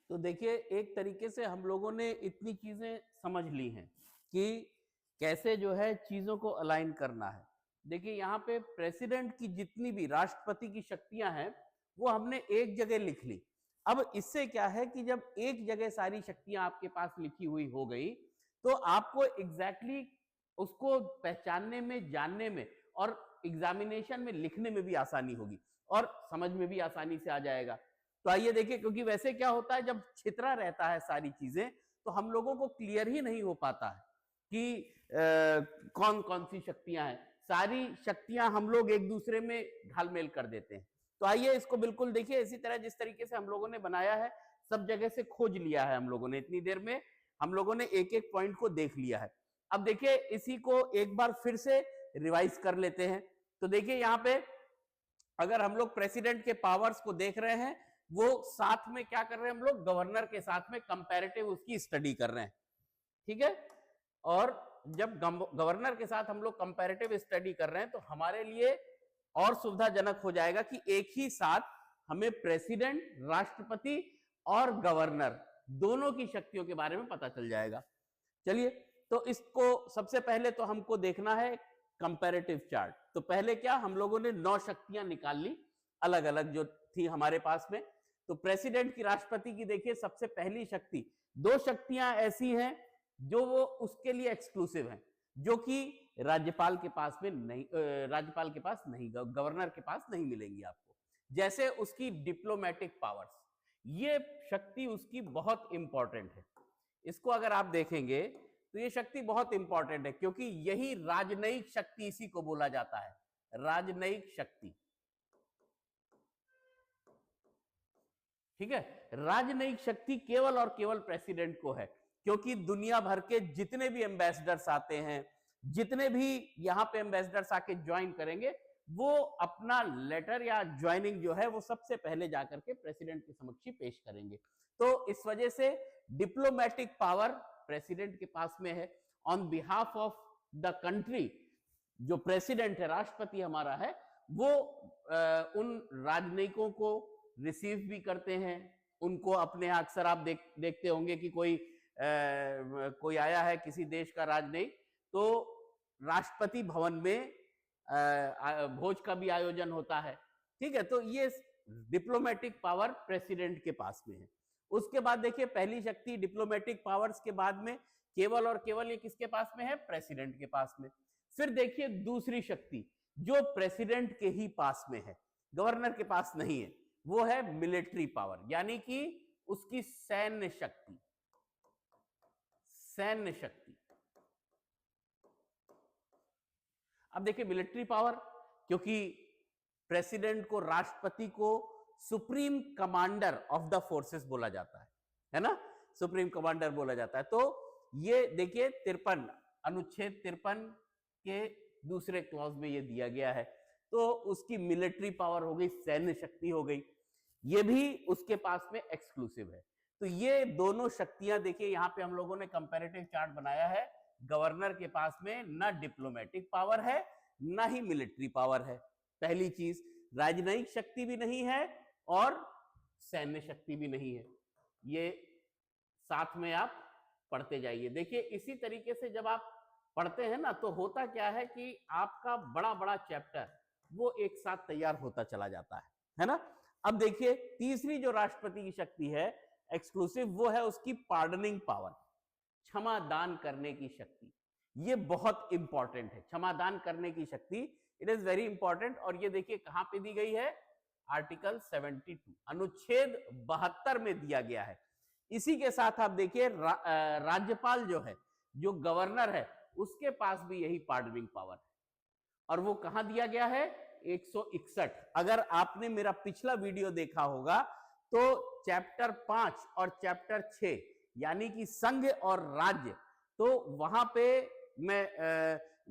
तो देखिए, एक तरीके से हम लोगों ने इतनी चीजें समझ ली हैं कि कैसे जो है चीजों को अलाइन करना है। देखिए, यहाँ पे प्रेसिडेंट की जितनी भी राष्ट्रपति की शक्तियां हैं वो हमने एक जगह लिख ली। अब इससे क्या है कि जब एक जगह सारी शक्तियां आपके पास लिखी हुई हो गई तो आपको एग्जैक्टली उसको पहचानने में, जानने में और एग्जामिनेशन में लिखने में भी आसानी होगी और समझ में भी आसानी से आ जाएगा। तो आइए देखिए, क्योंकि वैसे क्या होता है जब छितरा रहता है सारी चीजें तो हम लोगों को क्लियर ही नहीं हो पाता है कि कौन कौन सी शक्तियां हैं। सारी शक्तियां हम लोग एक दूसरे में घालमेल कर देते हैं। तो आइए इसको बिल्कुल देखिए, इसी तरह जिस तरीके से हम लोगों ने बनाया है, सब जगह से खोज लिया है हम लोगों ने, इतनी देर में हम लोगों ने एक एक पॉइंट को देख लिया है। अब देखिए, इसी को एक बार फिर से रिवाइज कर लेते हैं। तो देखिए, यहाँ पे अगर हम लोग प्रेसिडेंट के पावर्स को देख रहे हैं, वो साथ में क्या कर रहे हैं, हम लोग गवर्नर के साथ में कंपैरेटिव उसकी स्टडी कर रहे हैं। ठीक है, और जब गवर्नर के साथ हम लोग कंपैरेटिव स्टडी कर रहे हैं तो हमारे लिए और सुविधाजनक हो जाएगा कि एक ही साथ हमें प्रेसिडेंट, राष्ट्रपति और गवर्नर दोनों की शक्तियों के बारे में पता चल जाएगा। चलिए, तो इसको सबसे पहले तो हमको देखना है कंपैरेटिव चार्ट। तो पहले क्या, हम लोगों ने 9 शक्तियां निकाल ली अलग अलग जो थी हमारे पास में। तो प्रेसिडेंट की, राष्ट्रपति की देखिए सबसे पहली शक्ति, 2 शक्तियां ऐसी हैं जो वो उसके लिए एक्सक्लूसिव हैं, जो कि राज्यपाल के पास में नहीं, राज्यपाल के पास नहीं, गवर्नर के पास नहीं मिलेंगी आपको। जैसे उसकी डिप्लोमेटिक पावर्स, ये शक्ति उसकी बहुत इंपॉर्टेंट है। इसको अगर आप देखेंगे तो ये शक्ति बहुत इंपॉर्टेंट है, क्योंकि यही राजनयिक शक्ति, इसी को बोला जाता है राजनयिक शक्ति। ठीक है, राजनयिक शक्ति केवल और केवल प्रेसिडेंट को है, क्योंकि दुनिया भर के जितने भी एम्बेसडर्स आते हैं, जितने भी यहां पे एम्बेसडर्स आके ज्वाइन करेंगे, वो अपना लेटर या ज्वाइनिंग जो है वो सबसे पहले जाकर के प्रेसिडेंट के समक्ष ही पेश करेंगे। तो इस वजह से डिप्लोमेटिक पावर प्रेसिडेंट के पास में है। On behalf of the country, जो प्रेसिडेंट है, राष्ट्रपति हमारा है, वो उन राजनयिकों को रिसीव भी करते हैं। उनको अपने यहाँ अक्सर आप देखते होंगे कि कोई आया है किसी देश का राजनयिक, तो राष्ट्रपति भवन में भोज का भी आयोजन होता है। ठीक है, तो ये डिप्लोमेटिक पावर प्रेसिडेंट के पास में है। उसके बाद देखिए, पहली शक्ति डिप्लोमेटिक पावर्स के बाद में केवल और केवल ये किसके पास में है, प्रेसिडेंट के पास में। फिर देखिए दूसरी शक्ति जो प्रेसिडेंट के ही पास में है, गवर्नर के पास नहीं है, वो है मिलिट्री पावर, यानी कि उसकी सैन्य शक्ति। सैन्य शक्ति, अब देखिए मिलिट्री पावर, क्योंकि प्रेसिडेंट को, राष्ट्रपति को supreme commander of the forces बोला जाता है ना, सुप्रीम कमांडर बोला जाता है। तो ये देखिए 53 अनुच्छेद 53 के दूसरे क्लॉज में ये दिया गया है। तो उसकी मिलिट्री पावर हो गई, सैन्य शक्ति हो गई, ये भी उसके पास में एक्सक्लूसिव है। तो ये दोनों शक्तियां देखिए, यहां पे हम लोगों ने कंपैरेटिव चार्ट बनाया है। गवर्नर के पास में ना डिप्लोमेटिक पावर है, ना ही मिलिट्री पावर है। पहली चीज, राजनयिक शक्ति भी नहीं है और सैन्य शक्ति भी नहीं है। ये साथ में आप पढ़ते जाइए। देखिए, इसी तरीके से जब आप पढ़ते हैं ना, तो होता क्या है कि आपका बड़ा बड़ा चैप्टर वो एक साथ तैयार होता चला जाता है ना। अब देखिए, तीसरी जो राष्ट्रपति की शक्ति है एक्सक्लूसिव, वो है उसकी पार्डनिंग पावर, क्षमा दान करने की शक्ति। ये बहुत इंपॉर्टेंट है, क्षमा दान करने की शक्ति, इट इज वेरी इंपॉर्टेंट। और ये देखिए कहां पे दी गई है, आर्टिकल 72 अनुच्छेद 72 में दिया गया है। इसी के साथ आप देखिए राज्यपाल जो है, जो गवर्नर है, उसके पास भी यही पार्डनिंग पावर है। और वो कहां दिया गया है, 161। अगर आपने मेरा पिछला वीडियो देखा होगा तो चैप्टर 5 और चैप्टर 6 यानी कि संघ और राज्य, तो वहां पे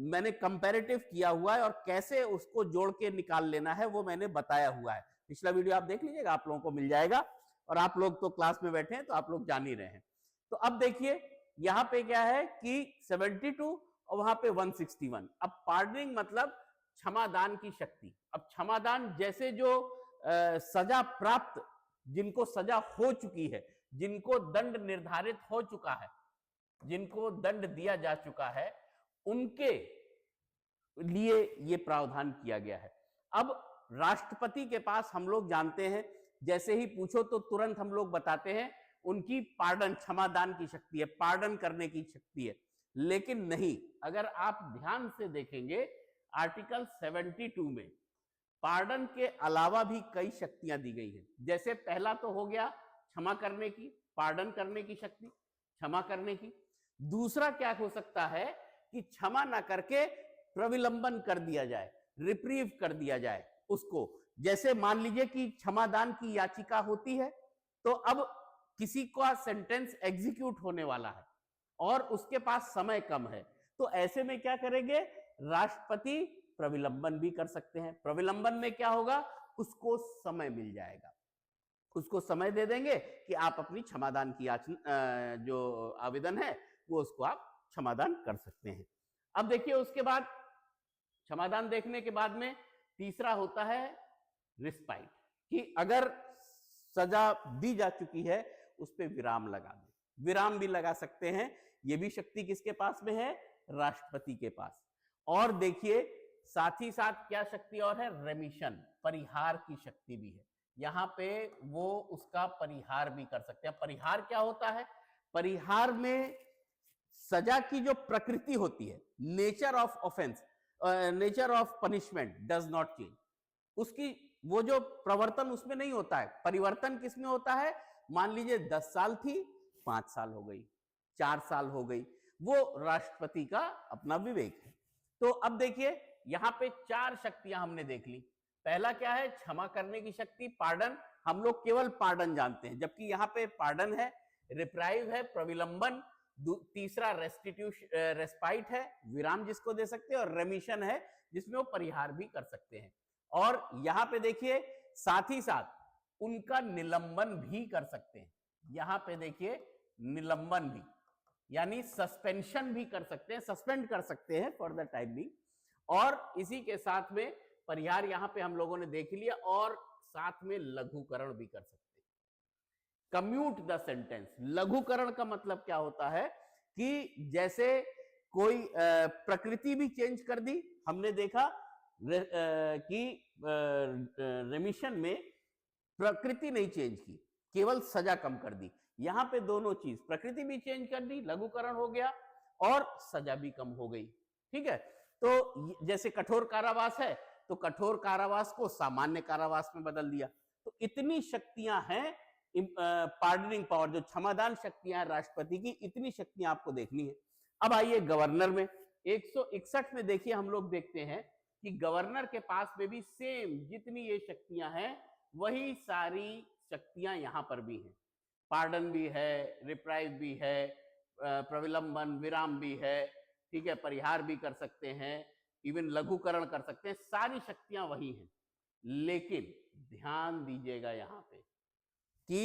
मैंने कंपैरेटिव किया हुआ है और कैसे उसको जोड़ के निकाल लेना है वो मैंने बताया हुआ है। पिछला वीडियो आप देख लीजिएगा, आप लोगों को मिल जाएगा। और आप लोग तो क्लास में बैठे हैं तो आप लोग जान ही रहे हैं। तो अब देखिए यहां पे क्या है कि 72 और वहां पे 161। अब पार्डनिंग मतलब क्षमादान की शक्ति। अब क्षमादान, जैसे जो सजा प्राप्त, जिनको सजा हो चुकी है, जिनको दंड निर्धारित हो चुका है, जिनको दंड दिया जा चुका है, उनके लिए ये प्रावधान किया गया है। अब राष्ट्रपति के पास हम लोग जानते हैं, जैसे ही पूछो तो तुरंत हम लोग बताते हैं उनकी पार्डन, क्षमादान की शक्ति है, पार्डन करने की शक्ति है। लेकिन नहीं, अगर आप ध्यान से देखेंगे आर्टिकल 72 में पार्डन के अलावा भी कई शक्तियां दी गई हैं। जैसे पहला तो हो गया क्षमा करने की, पार्डन करने की शक्ति, क्षमा करने की। दूसरा क्या हो सकता है कि क्षमा ना करके प्रविलंबन कर दिया जाए, रिप्रीव कर दिया जाए उसको। जैसे मान लीजिए कि क्षमादान की याचिका होती है, तो अब किसी का सेंटेंस एग्जीक्यूट होने वाला है और उसके पास समय कम है, तो ऐसे में क्या करेंगे, राष्ट्रपति प्रविलंबन भी कर सकते हैं। प्रविलंबन में क्या होगा, उसको समय मिल जाएगा, उसको समय दे देंगे कि आप अपनी क्षमादान की जो आवेदन है वो उसको आप क्षमादान कर सकते हैं। अब देखिए उसके बाद क्षमादान देखने के बाद में तीसरा होता है रिस्पाइट, कि अगर सजा दी जा चुकी है उस पर विराम लगा दे। विराम भी लगा सकते हैं, ये भी शक्ति किसके पास में है, राष्ट्रपति के पास। और देखिए साथ ही साथ क्या शक्ति और है, रेमिशन, परिहार की शक्ति भी है। यहाँ पे वो उसका परिहार भी कर सकते हैं। परिहार क्या होता है, परिहार में सजा की जो प्रकृति होती है, nature of offence, nature of punishment does not change, उसकी वो जो प्रवर्तन उसमें नहीं होता है। परिवर्तन किसमें होता है, मान लीजिए 10 साल थी, 5 साल हो गई, 4 साल हो गई, वो राष्ट्रपति का अपना विवेक है। तो अब देखिए यहां पे 4 शक्तियां हमने देख ली। पहला क्या है, क्षमा करने की शक्ति, पार्डन, हम लोग केवल पार्डन जानते हैं, जबकि यहाँ पे पार्डन है, रिप्राइव है, प्रविलंबन, तीसरा रेस्पाइट है, विराम जिसको दे सकते हैं, और रेमिशन है जिसमें वो परिहार भी कर सकते हैं। और यहाँ पे देखिए साथ ही साथ उनका निलंबन भी कर सकते हैं। यहाँ पे देखिए निलंबन भी, यानी सस्पेंशन भी कर सकते हैं, सस्पेंड कर सकते हैं फॉर द टाइम बिंग। और इसी के साथ में परिहार यहाँ पे हम लोगों ने देख लिया, और साथ में लघुकरण भी कर सकते हैं, कम्यूट द सेंटेंस। लघुकरण का मतलब क्या होता है कि जैसे कोई प्रकृति भी चेंज कर दी, हमने देखा कि रेमिशन में प्रकृति नहीं चेंज की, केवल सजा कम कर दी। यहां पे दोनों चीज, प्रकृति भी चेंज कर दी, लघुकरण हो गया, और सजा भी कम हो गई। ठीक है, तो जैसे कठोर कारावास है तो कठोर कारावास को सामान्य कारावास में बदल दिया। तो इतनी शक्तियां हैं, पार्डनिंग पावर, जो क्षमादान शक्तियां राष्ट्रपति की, इतनी शक्तियां आपको देखनी है। अब आइए गवर्नर में 161 में देखिए, हम लोग देखते हैं कि गवर्नर के पास में भी सेम जितनी ये शक्तियां हैं वही सारी शक्तियां यहां पर भी हैं। पार्डन भी है, रिप्राइव भी है, प्रविलंबन, विराम भी है, ठीक है, परिहार भी कर सकते हैं, इवन लघुकरण कर सकते हैं, सारी शक्तियां वही हैं। लेकिन ध्यान दीजिएगा यहां पे कि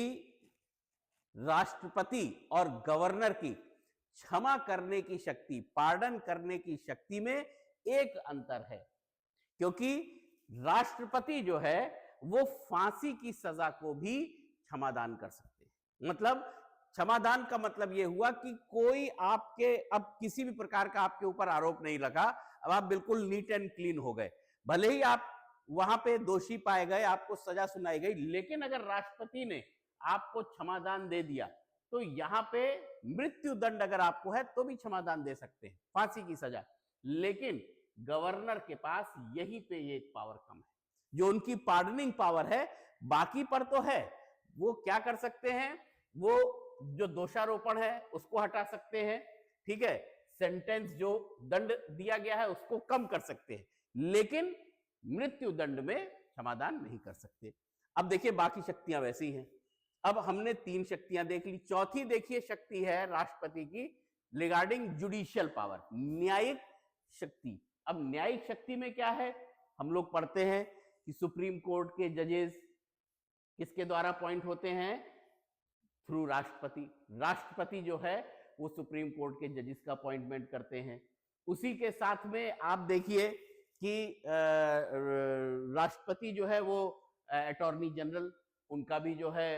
राष्ट्रपति और गवर्नर की क्षमा करने की शक्ति, पार्डन करने की शक्ति में एक अंतर है, क्योंकि राष्ट्रपति जो है वो फांसी की सजा को भी क्षमादान कर सकते हैं। मतलब क्षमादान का मतलब यह हुआ कि कोई आपके, अब किसी भी प्रकार का आपके ऊपर आरोप नहीं लगा, अब आप बिल्कुल नीट एंड क्लीन हो गए। भले ही आप वहां पे दोषी पाए गए, आपको सजा सुनाई गई, लेकिन अगर राष्ट्रपति ने आपको क्षमादान दे दिया तो यहां पे मृत्यु दंड अगर आपको है तो भी क्षमादान दे सकते हैं, फांसी की सजा। लेकिन गवर्नर के पास यहीं पे ये पावर कम है, जो उनकी पार्डनिंग पावर है, बाकी पर तो है। वो क्या कर सकते हैं, वो जो दोषारोपण है उसको हटा सकते हैं, ठीक है, सेंटेंस जो दंड दिया गया है उसको कम कर सकते हैं, लेकिन मृत्यु दंड में क्षमादान नहीं कर सकते। अब देखिए बाकी शक्तियां वैसी हैं। अब हमने 3 शक्तियां देख ली, चौथी देखिए शक्ति है राष्ट्रपति की रिगार्डिंग जुडिशियल पावर, न्यायिक शक्ति। अब न्यायिक शक्ति में क्या है, हम लोग पढ़ते हैं कि सुप्रीम कोर्ट के जजेस किसके द्वारा अपॉइंट होते हैं, थ्रू राष्ट्रपति। राष्ट्रपति जो है वो सुप्रीम कोर्ट के जजेस का अपॉइंटमेंट करते हैं। उसी के साथ में आप देखिए कि राष्ट्रपति जो है वो अटॉर्नी जनरल, उनका भी जो है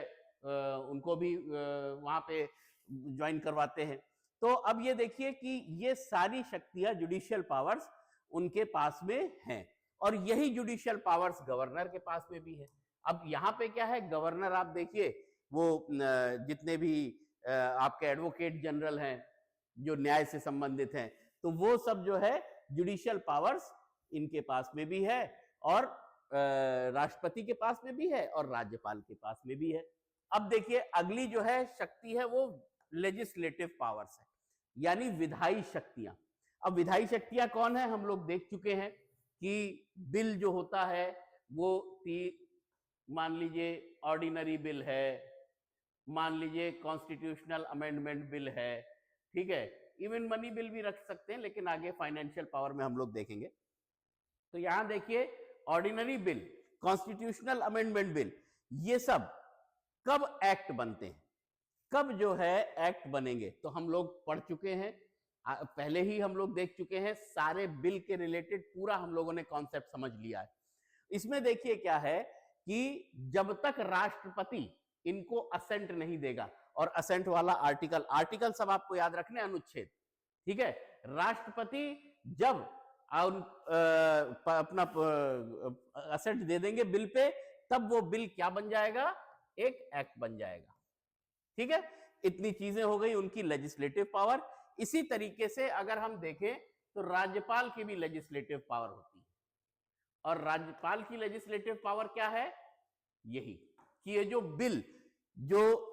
उनको भी वहां पे ज्वाइन करवाते हैं। तो अब ये देखिए कि ये सारी शक्तियां, जुडिशियल पावर्स उनके पास में हैं, और यही जुडिशियल पावर्स गवर्नर के पास में भी है। अब यहाँ पे क्या है, गवर्नर आप देखिए वो जितने भी आपके एडवोकेट जनरल हैं जो न्याय से संबंधित हैं, तो वो सब जो है जुडिशियल पावर्स इनके पास में भी है, और राष्ट्रपति के पास में भी है, और राज्यपाल के पास में भी है। अब देखिए अगली जो है शक्ति है वो लेजिस्लेटिव पावर्स है, यानी विधायी शक्तियां। अब विधायी शक्तियां कौन है, हम लोग देख चुके हैं कि बिल जो होता है वो मान लीजिए ऑर्डिनरी बिल है, मान लीजिए कॉन्स्टिट्यूशनल अमेंडमेंट बिल है, ठीक है, इवन मनी बिल भी रख सकते हैं, लेकिन आगे फाइनेंशियल पावर में हम लोग देखेंगे। तो यहां देखिए ordinary bill, constitutional amendment bill, ये सब कब एक्ट बनते हैं, कब जो है एक्ट बनेंगे, तो हम लोग पढ़ चुके हैं, पहले ही हम लोग देख चुके हैं, सारे बिल के रिलेटेड पूरा हम लोगों ने कॉन्सेप्ट समझ लिया है। इसमें देखिए क्या है कि जब तक राष्ट्रपति इनको असेंट नहीं देगा, और असेंट वाला आर्टिकल सब आपको याद रखने, अनुच्छेद, ठीक है, राष्ट्रपति जब अपना असेंट दे देंगे बिल पे, तब वो बिल क्या बन जाएगा, एक एक्ट बन जाएगा, ठीक है। इतनी चीजें हो गई उनकी लेजिस्लेटिव पावर। इसी तरीके से अगर हम देखें तो राज्यपाल की भी लेजिस्लेटिव पावर होती है, और राज्यपाल की लेजिस्लेटिव पावर क्या है, यही कि ये जो बिल जो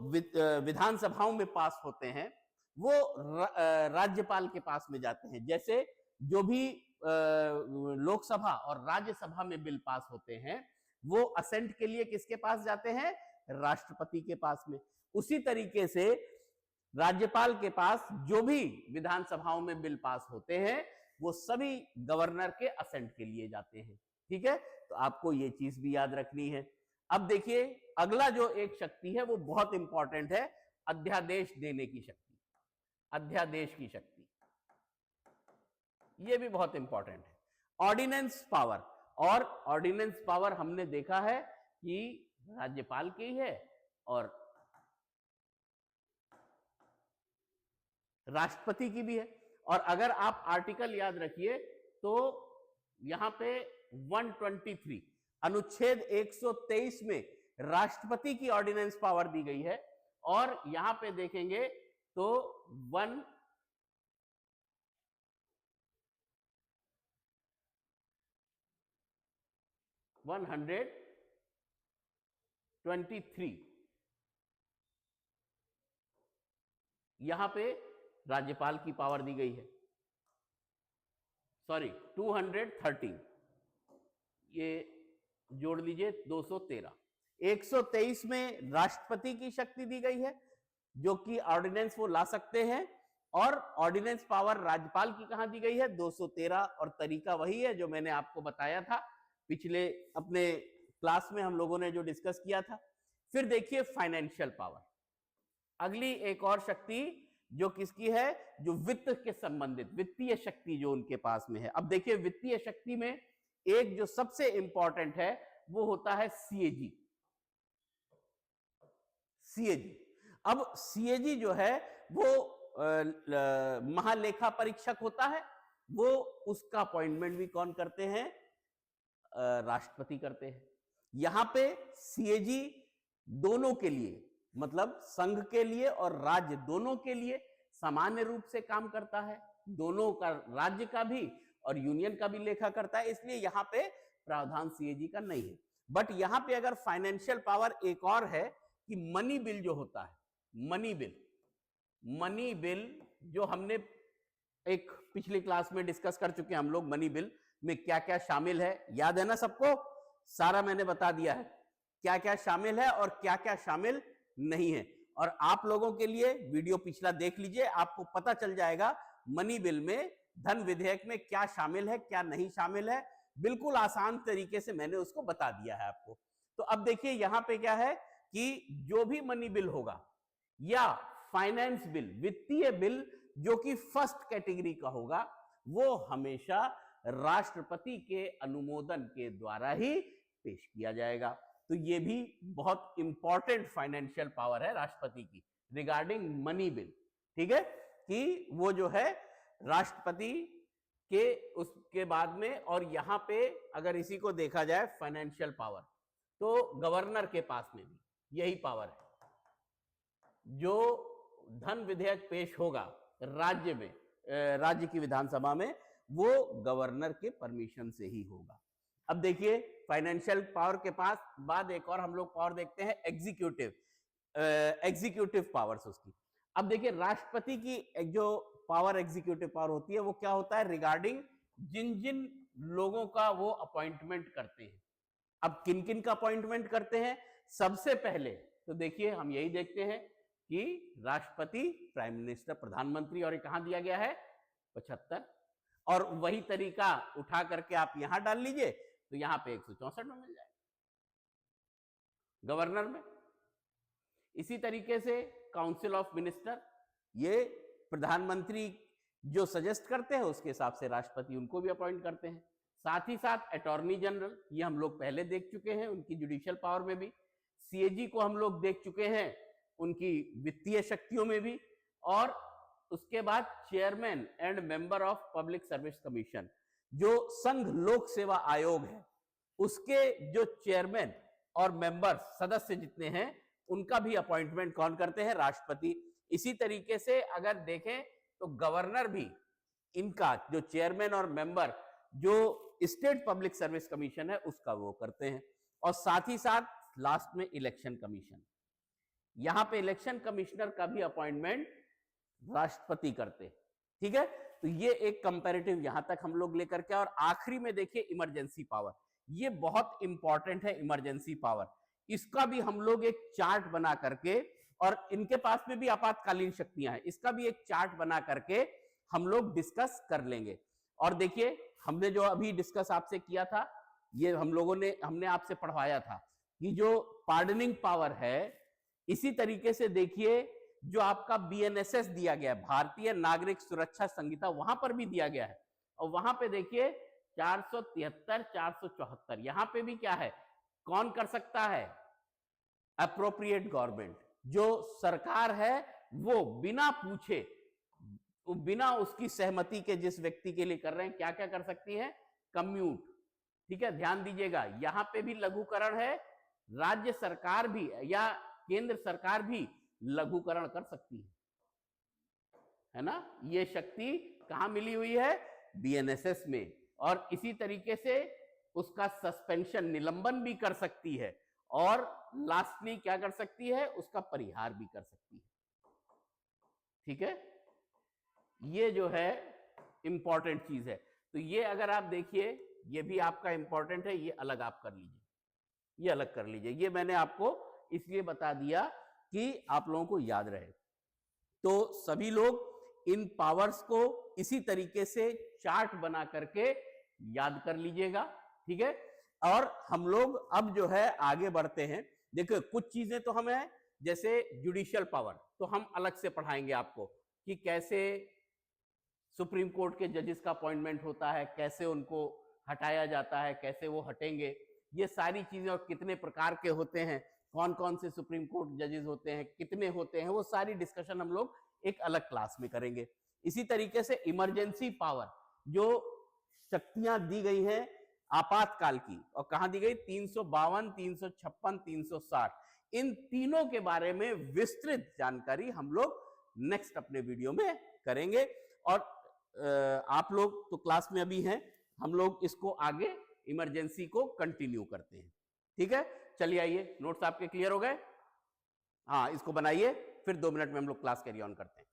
विधानसभाओं में पास होते हैं वो राज्यपाल के पास में जाते हैं। जैसे जो भी लोकसभा और राज्यसभा में बिल पास होते हैं वो असेंट के लिए किसके पास जाते हैं, राष्ट्रपति के पास में। उसी तरीके से राज्यपाल के पास जो भी विधानसभाओं में बिल पास होते हैं वो सभी गवर्नर के असेंट के लिए जाते हैं, ठीक है। तो आपको ये चीज भी याद रखनी है। अब देखिए अगला जो एक शक्ति है वो बहुत इंपॉर्टेंट है, अध्यादेश देने की शक्ति, अध्यादेश की शक्ति, ये भी बहुत इंपॉर्टेंट है। ऑर्डिनेंस पावर, और ऑर्डिनेंस पावर हमने देखा है कि राज्यपाल की है और राष्ट्रपति की भी है। और अगर आप आर्टिकल याद रखिए तो यहां पे 123 अनुच्छेद 123 में राष्ट्रपति की ऑर्डिनेंस पावर दी गई है, और यहां पे देखेंगे तो 123 यहां पे राज्यपाल की पावर दी गई है, सॉरी 213, ये जोड़ लीजिए 213, 123 में राष्ट्रपति की शक्ति दी गई है जो कि ऑर्डिनेंस वो ला सकते हैं, और ऑर्डिनेंस पावर राज्यपाल की कहां दी गई है, 213, और तरीका वही है जो मैंने आपको बताया था पिछले अपने क्लास में हम लोगों ने जो डिस्कस किया था। फिर देखिए फाइनेंशियल पावर, अगली एक और शक्ति जो किसकी है, जो वित्त के संबंधित, वित्तीय शक्ति जो उनके पास में है। अब देखिए वित्तीय शक्ति में एक जो सबसे इंपॉर्टेंट है वो होता है सीएजी। सीएजी, अब सीएजी जो है वो महालेखा परीक्षक होता है, वो उसका अपॉइंटमेंट भी कौन करते हैं, राष्ट्रपति करते हैं। यहां पे सीएजी दोनों के लिए, मतलब संघ के लिए और राज्य दोनों के लिए सामान्य रूप से काम करता है, दोनों का, राज्य का भी और यूनियन का भी लेखा करता है, इसलिए यहां पे प्रावधान सीएजी का नहीं है। बट यहां पे अगर फाइनेंशियल पावर एक और है कि मनी बिल जो होता है, मनी बिल, मनी बिल जो हमने एक पिछली क्लास में डिस्कस कर चुके हैं हम लोग, मनी बिल में क्या क्या शामिल है, याद है ना सबको, सारा मैंने बता दिया है क्या क्या शामिल है और क्या क्या शामिल नहीं है। और आप लोगों के लिए वीडियो पिछला देख लीजिए, आपको पता चल जाएगा मनी बिल में, धन विधेयक में क्या शामिल है क्या नहीं शामिल है, बिल्कुल आसान तरीके से मैंने उसको बता दिया है आपको। तो अब देखिए यहां पे क्या है कि जो भी मनी बिल होगा या फाइनेंस बिल, वित्तीय बिल जो कि फर्स्ट कैटेगरी का होगा, वो हमेशा राष्ट्रपति के अनुमोदन के द्वारा ही पेश किया जाएगा। तो ये भी बहुत इंपॉर्टेंट फाइनेंशियल पावर है राष्ट्रपति की रिगार्डिंग मनी बिल, ठीक है, कि वो जो है राष्ट्रपति के उसके बाद में, और यहां पे अगर इसी को देखा जाए फाइनेंशियल पावर, तो गवर्नर के पास में भी यही पावर है। जो धन विधेयक पेश होगा राज्य में, राज्य की विधानसभा में, वो गवर्नर के परमिशन से ही होगा। अब देखिए फाइनेंशियल पावर के पास बाद एक और हम लोग पावर देखते हैं एग्जीक्यूटिव पावर्स उसकी। अब देखिए राष्ट्रपति की जो पावर एग्जीक्यूटिव पावर होती है वो क्या होता है, रिगार्डिंग जिन जिन लोगों का वो अपॉइंटमेंट करते हैं। अब किन किन का अपॉइंटमेंट करते हैं, सबसे पहले तो देखिए हम यही देखते हैं कि राष्ट्रपति, प्राइम मिनिस्टर, प्रधानमंत्री, और ये कहां दिया गया है 75, और वही तरीका उठा करके आप यहां डाल लीजिए तो यहां पे 164 में मिल जाएगा गवर्नर में। इसी तरीके से काउंसिल ऑफ मिनिस्टर, ये प्रधानमंत्री जो सजेस्ट करते हैं उसके हिसाब से राष्ट्रपति उनको भी अपॉइंट करते हैं। साथ ही साथ अटॉर्नी जनरल, ये हम लोग पहले देख चुके हैं उनकी जुडिशियल पावर में भी। सीएजी को हम लोग देख चुके हैं उनकी वित्तीय शक्तियों में भी। और उसके बाद chairman and member of public service commission, जो संघ लोक सेवा आयोग है उसके जो चेयरमैन और मेंबर सदस्य जितने हैं उनका भी अपॉइंटमेंट कौन करते हैं, राष्ट्रपति। इसी तरीके से अगर देखें तो गवर्नर भी इनका जो चेयरमैन और मेंबर जो स्टेट पब्लिक सर्विस कमीशन है उसका वो करते हैं। और साथ ही साथ लास्ट में इलेक्शन कमीशन, यहां पे इलेक्शन कमिश्नर का भी अपॉइंटमेंट राष्ट्रपति करते हैं, ठीक है। तो ये एक कंपैरेटिव यहां तक हम लोग लेकर के, और आखिरी में देखिए इमरजेंसी पावर, ये बहुत इंपॉर्टेंट है इमरजेंसी पावर। इसका भी हम लोग एक चार्ट बना करके, और इनके पास में भी आपातकालीन शक्तियां हैं, इसका भी एक चार्ट बना करके हम लोग डिस्कस कर लेंगे। और देखिए हमने जो अभी डिस्कस आपसे किया था, ये हमने आपसे पढ़वाया था कि जो पार्डनिंग पावर है, इसी तरीके से देखिए जो आपका बीएनएसएस दिया गया है, भारतीय नागरिक सुरक्षा संहिता, वहां पर भी दिया गया है। और वहां पे देखिए 473, 474, यहां पे भी क्या है, कौन कर सकता है, अप्रोप्रिएट गवर्नमेंट, जो सरकार है वो बिना पूछे, बिना उसकी सहमति के जिस व्यक्ति के लिए कर रहे हैं, क्या क्या कर सकती है, कम्यूट, ठीक है। ध्यान दीजिएगा यहां पे भी लघुकरण है, राज्य सरकार भी या केंद्र सरकार भी लघुकरण कर सकती है ना। ये शक्ति कहां मिली हुई है, बीएनएसएस में। और इसी तरीके से उसका सस्पेंशन, निलंबन भी कर सकती है, और लास्टली क्या कर सकती है, उसका परिहार भी कर सकती है, ठीक है। ये जो है इंपॉर्टेंट चीज है। तो ये अगर आप देखिए, ये भी आपका इंपॉर्टेंट है, ये अलग आप कर लीजिए, ये अलग कर लीजिए। ये मैंने आपको इसलिए बता दिया कि आप लोगों को याद रहे। तो सभी लोग इन पावर्स को इसी तरीके से चार्ट बना करके याद कर लीजिएगा, ठीक है। और हम लोग अब जो है आगे बढ़ते हैं। देखो कुछ चीजें तो हमें, जैसे जुडिशियल पावर तो हम अलग से पढ़ाएंगे आपको कि कैसे सुप्रीम कोर्ट के जजेस का अपॉइंटमेंट होता है, कैसे उनको हटाया जाता है, कैसे वो हटेंगे, ये सारी चीजें, और कितने प्रकार के होते हैं, कौन कौन से सुप्रीम कोर्ट जजेस होते हैं, कितने होते हैं, वो सारी डिस्कशन हम लोग एक अलग क्लास में करेंगे। इसी तरीके से इमरजेंसी पावर, जो शक्तियां दी गई हैं आपातकाल की, और कहां दी गई, 352, 356, 360, इन तीनों के बारे में विस्तृत जानकारी हम लोग नेक्स्ट अपने वीडियो में करेंगे। और आप लोग तो क्लास में अभी हैं, हम लोग इसको आगे इमरजेंसी को कंटिन्यू करते हैं, ठीक है। चलिए आइए, नोट्स आपके क्लियर हो गए, हाँ इसको बनाइए, फिर 2 मिनट में हम लोग क्लास कैरी ऑन करते हैं।